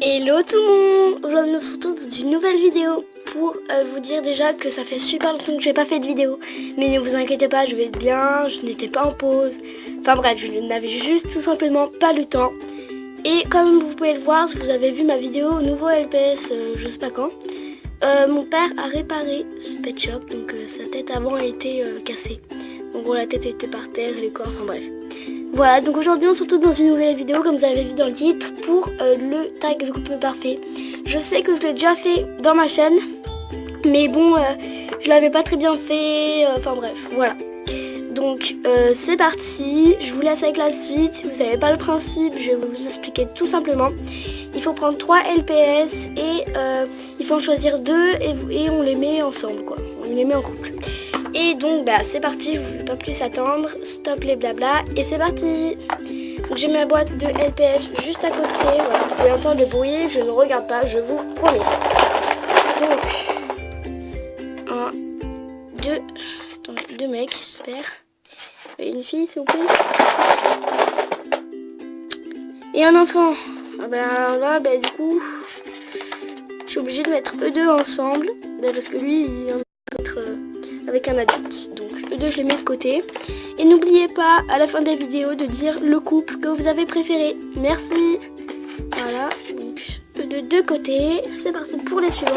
Hello tout le monde. Aujourd'hui nous sommes tous dans une nouvelle vidéo pour vous dire déjà que ça fait super longtemps que je n'ai pas fait de vidéo. Mais ne vous inquiétez pas, je vais bien, je n'étais pas en pause. Enfin bref, je n'avais juste tout simplement pas le temps. Et comme vous pouvez le voir, si vous avez vu ma vidéo au nouveau LPS, je sais pas quand, mon père a réparé ce pet shop, donc sa tête avant a été cassée. Donc bon, la tête était par terre, les corps, enfin bref. Voilà, donc aujourd'hui on se retrouve dans une nouvelle vidéo comme vous avez vu dans le titre pour le tag de couple parfait. Je sais que je l'ai déjà fait dans ma chaîne, mais bon, je l'avais pas très bien fait, enfin bref, voilà. Donc c'est parti, je vous laisse avec la suite. Si vous savez pas le principe, je vais vous expliquer tout simplement. Il faut prendre 3 LPS et il faut en choisir 2 et on les met ensemble quoi, on les met en couple. Et donc bah c'est parti, je ne vais pas plus attendre, stop les blabla et c'est parti. Donc j'ai ma boîte de LPS juste à côté, voilà, vous pouvez entendre le bruit, je ne regarde pas, je vous promets. Donc 1, 2, attendez, 2 mecs, super. Et une fille s'il vous plaît. Et un enfant. Ah bah là bah du coup je suis obligée de mettre eux deux ensemble, bah, parce que lui il vient d'être avec un adulte, donc eux deux je les mets de côté. Et n'oubliez pas à la fin de la vidéo de dire le couple que vous avez préféré. Merci. Voilà, donc eux deux de côté. C'est parti pour les suivants.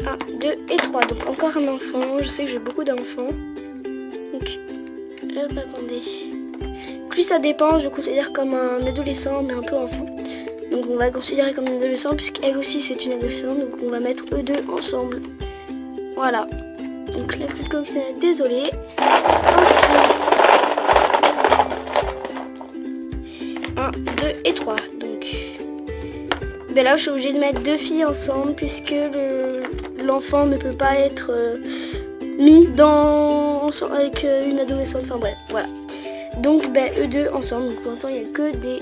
1, 2 et 3, donc encore un enfant. Je sais que j'ai beaucoup d'enfants. Donc, hop, attendez. Plus ça dépend, je considère comme un adolescent mais un peu enfant. Donc on va considérer comme une adolescente puisqu'elle aussi c'est une adolescente, donc on va mettre eux deux ensemble. Voilà. Donc la petite coccinelle, désolée. Ensuite 1, 2 et 3. Donc ben là je suis obligée de mettre 2 filles ensemble puisque l'enfant ne peut pas être mis avec une adolescente. Enfin bref, voilà. Donc ben eux deux ensemble. Donc pour l'instant il n'y a que des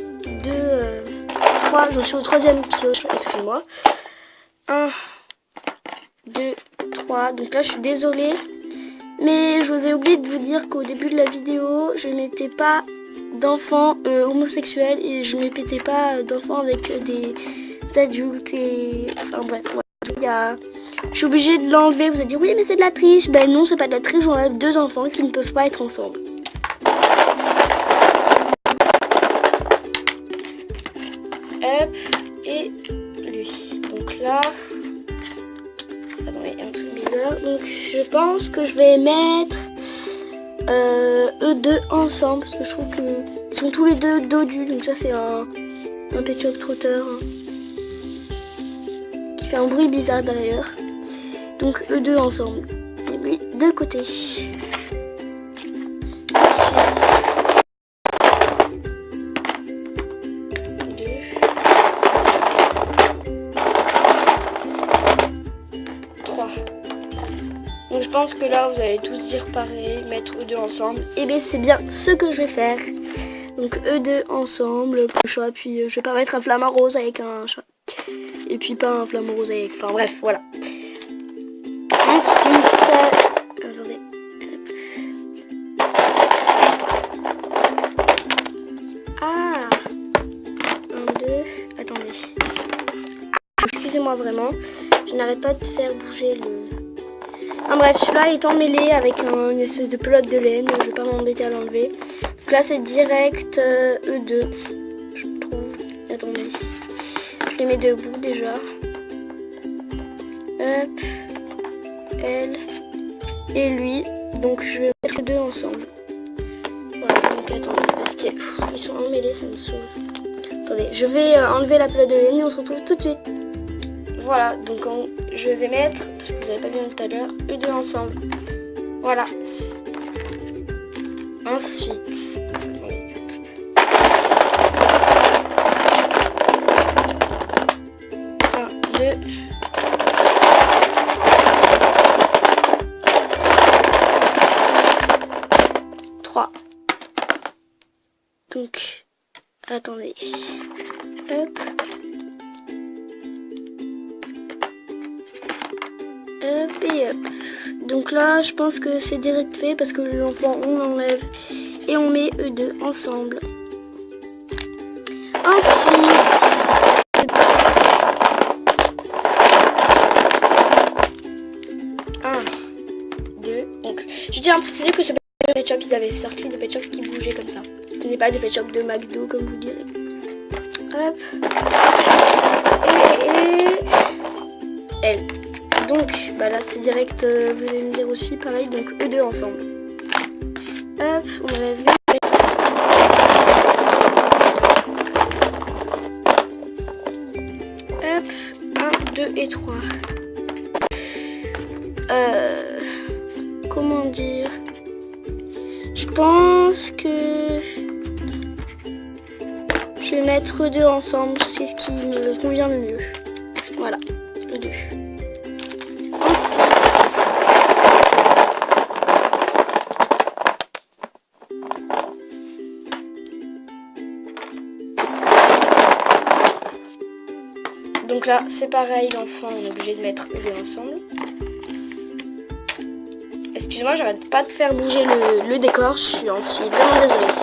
3, je suis au 3e pioche, excusez-moi. 1, 2, 3, donc là je suis désolée, mais je vous ai oublié de vous dire qu'au début de la vidéo, je ne mettais pas d'enfants homosexuels et je ne mettais pas d'enfants avec des adultes et... Enfin bref, voilà. Je suis obligée de l'enlever, vous allez dire oui mais c'est de la triche. Ben non, c'est pas de la triche, j'enlève 2 enfants qui ne peuvent pas être ensemble. Hop, et lui. Donc là, attendez, il y a un truc bizarre. Donc je pense que je vais mettre eux deux ensemble parce que je trouve qu'ils sont tous les deux dodus. Donc ça c'est un pet shop trotteur hein, qui fait un bruit bizarre d'ailleurs. Donc eux deux ensemble et lui de côté. Ensuite 3. Donc je pense que là vous allez tous dire pareil, mettre eux deux ensemble. Et bien c'est bien ce que je vais faire. Donc eux deux ensemble, le chat, puis je vais pas mettre un flamant rose avec un chat. Et puis pas un flamant rose avec... Enfin bref, voilà. Ensuite... attendez. Ah 1, 2... Attendez. Excusez-moi vraiment. Je n'arrête pas de faire bouger le... Enfin bref, celui-là est emmêlé avec une espèce de pelote de laine. Je vais pas m'embêter à l'enlever. Donc là c'est direct E2. Je trouve. Attendez. Je les mets debout déjà. Hop. Elle. Et lui. Donc je vais mettre les deux ensemble. Voilà, donc attendez. Parce qu'ils sont emmêlés, ça me saoule. Attendez, je vais enlever la pelote de laine et on se retrouve tout de suite. Voilà, donc je vais mettre, parce que vous n'avez pas vu tout à l'heure, eux deux ensemble. Voilà. Ensuite, 1, 2. Donc, attendez. Hop. Hop et hop. Donc là, je pense que c'est direct fait parce que l'enfant, on l'enlève et on met eux deux ensemble. Ensuite, donc je tiens à préciser que ce Pet Shop, ils avaient sorti des Pet Shop qui bougeaient comme ça. Ce n'est pas des Pet Shop de McDo comme vous direz. Hop. Et elle. Donc bah là c'est direct, vous allez me dire aussi pareil, donc eux deux ensemble. Hop, on enlève. Hop, 1, 2 et 3. Comment dire? Je pense que je vais mettre eux deux ensemble, c'est ce qui me convient le mieux. Voilà, eux deux. Ensuite, donc là c'est pareil, l'enfant on est obligé de mettre eux deux ensemble. Excusez-moi, j'arrête pas de faire bouger le décor, je suis vraiment désolée.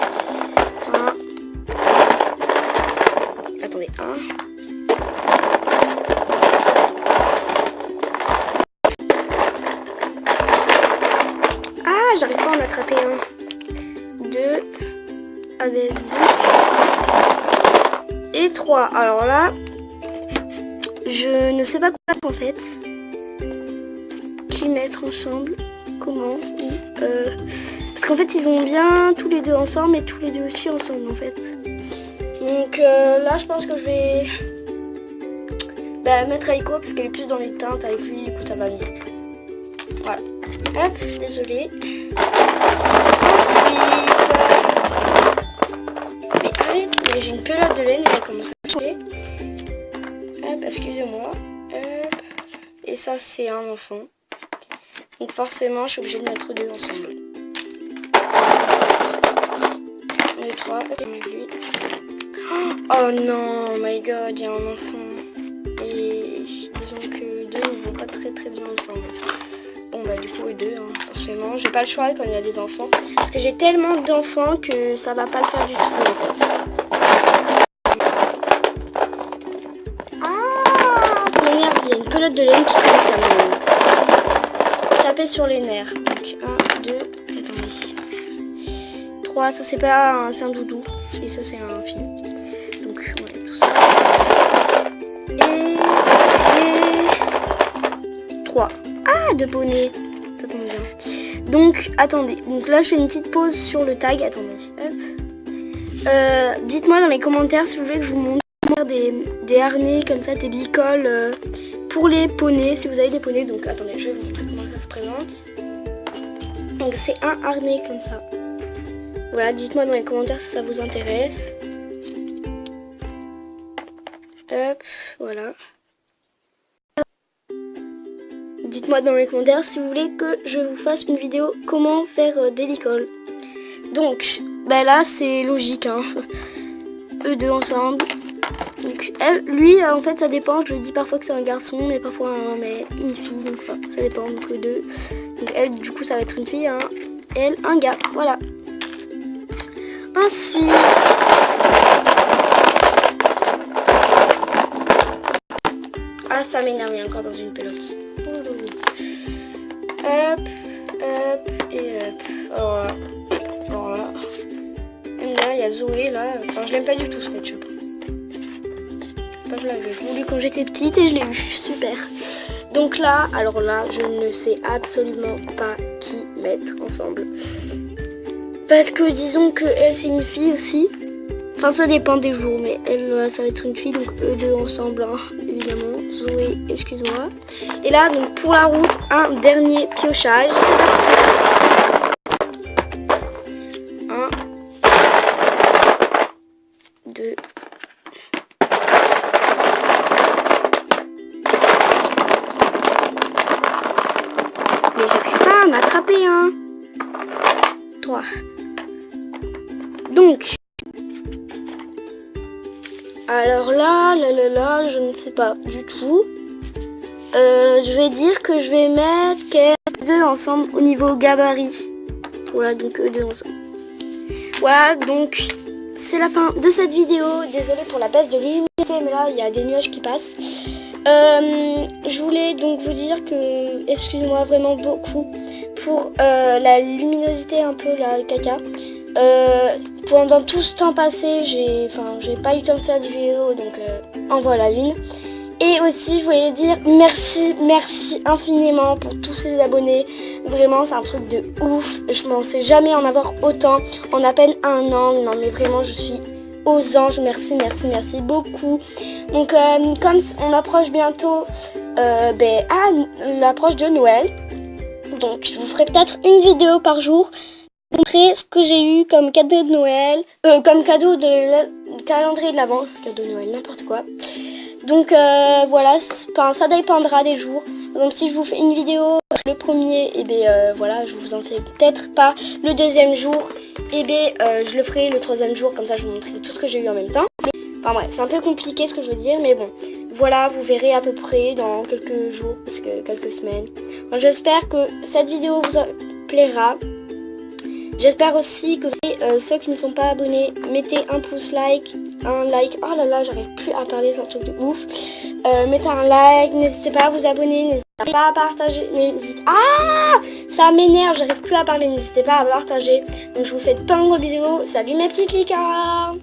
Attendez, Ah, j'arrive pas à en attraper un. 2, avec 2 et 3. Alors là, je ne sais pas quoi en fait. Qui mettre ensemble. Comment parce qu'en fait ils vont bien tous les deux ensemble et tous les deux aussi ensemble en fait. Donc là je pense que je vais mettre Aiko parce qu'elle est plus dans les teintes avec lui, du coup ça va mieux. Voilà. Hop, désolée. Ensuite mais arrête, j'ai une pelote de laine, elle commence à changer. Hop, excusez-moi. Hop. Et ça c'est un enfant. Donc forcément, je suis obligée de mettre deux ensemble. Les 3, et lui. Oh non, my god, il y a un enfant. Et disons que deux ne vont pas très bien ensemble. Bon bah du coup, deux, forcément. J'ai pas le choix quand il y a des enfants. Parce que j'ai tellement d'enfants que ça va pas le faire du tout en fait. Ah, ça m'énerve, il y a une pelote de laine qui commence à me taper sur les nerfs. Donc 1, 2, attendez. 3, ça c'est pas c'est un doudou. Et ça c'est un film. Donc on enlève tout ça. Et 3. Ah, deux poneys. Ça tombe bien. Donc attendez. Donc là je fais une petite pause sur le tag. Attendez. Hop. Dites-moi dans les commentaires si vous voulez que je vous montre des harnais comme ça, des bicoles pour les poneys, si vous avez des poneys. Donc attendez, je vais vous montrer comment ça se présente. Donc c'est un harnais comme ça. Voilà, dites-moi dans les commentaires si ça vous intéresse. Hop, voilà. Dites-moi dans les commentaires si vous voulez que je vous fasse une vidéo comment faire des licoles. Donc, là c'est logique, eux deux ensemble. Donc lui en fait ça dépend, je dis parfois que c'est un garçon mais parfois une fille, donc enfin, ça dépend, donc les deux. Donc elle du coup ça va être une fille, elle un gars, voilà. Ensuite ça m'énerve, il est encore dans une pelote. Hop, hop et hop, voilà. Voilà. Et là il y a Zoé là, enfin je l'aime pas du tout ce Pet Shop. Je l'avais voulu quand j'étais petite et je l'ai eu, super. Donc là, alors là, je ne sais absolument pas qui mettre ensemble. Parce que disons que elle c'est une fille aussi. Enfin ça dépend des jours, mais elle ça va être une fille, donc eux deux ensemble, évidemment. Zoé, excuse-moi. Et là, donc pour la route, un dernier piochage. C'est parti. 1, 2. Mais j'arrive pas à m'attraper, 3. Donc, alors là, je ne sais pas du tout. Je vais dire que je vais mettre deux ensemble au niveau gabarit. Voilà, donc eux deux ensemble. Voilà, donc c'est la fin de cette vidéo. Désolée pour la baisse de luminosité, mais là il y a des nuages qui passent. Je voulais donc vous dire que, excusez-moi vraiment beaucoup pour la luminosité un peu, la caca. Pendant tout ce temps passé, j'ai pas eu le temps de faire des vidéos, donc en voilà une. Et aussi, je voulais dire merci infiniment pour tous ces abonnés. Vraiment, c'est un truc de ouf. Je pensais jamais en avoir autant en à peine un an. Non, mais vraiment, je suis aux anges. Merci beaucoup. Donc, comme on approche bientôt à l'approche de Noël, donc je vous ferai peut-être une vidéo par jour. Je vous montrerai ce que j'ai eu comme cadeau de Noël, comme cadeau de calendrier de l'Avent, cadeau de Noël, n'importe quoi. Donc voilà, ça dépendra des jours. Donc si je vous fais une vidéo le premier, et voilà, je vous en fais peut-être pas. Le deuxième jour, je le ferai le troisième jour, comme ça je vous montrerai tout ce que j'ai eu en même temps. Enfin bref, c'est un peu compliqué ce que je veux dire, mais bon, voilà, vous verrez à peu près dans quelques jours, parce que quelques semaines. Donc, j'espère que cette vidéo vous plaira. J'espère aussi que ceux qui ne sont pas abonnés, mettez un pouce like, un like. Oh là là, j'arrive plus à parler, c'est un truc de ouf. Mettez un like, n'hésitez pas à vous abonner, n'hésitez pas à partager. Ça m'énerve, j'arrive plus à parler, n'hésitez pas à partager. Donc je vous fais plein de gros bisous. Salut mes petites licornes.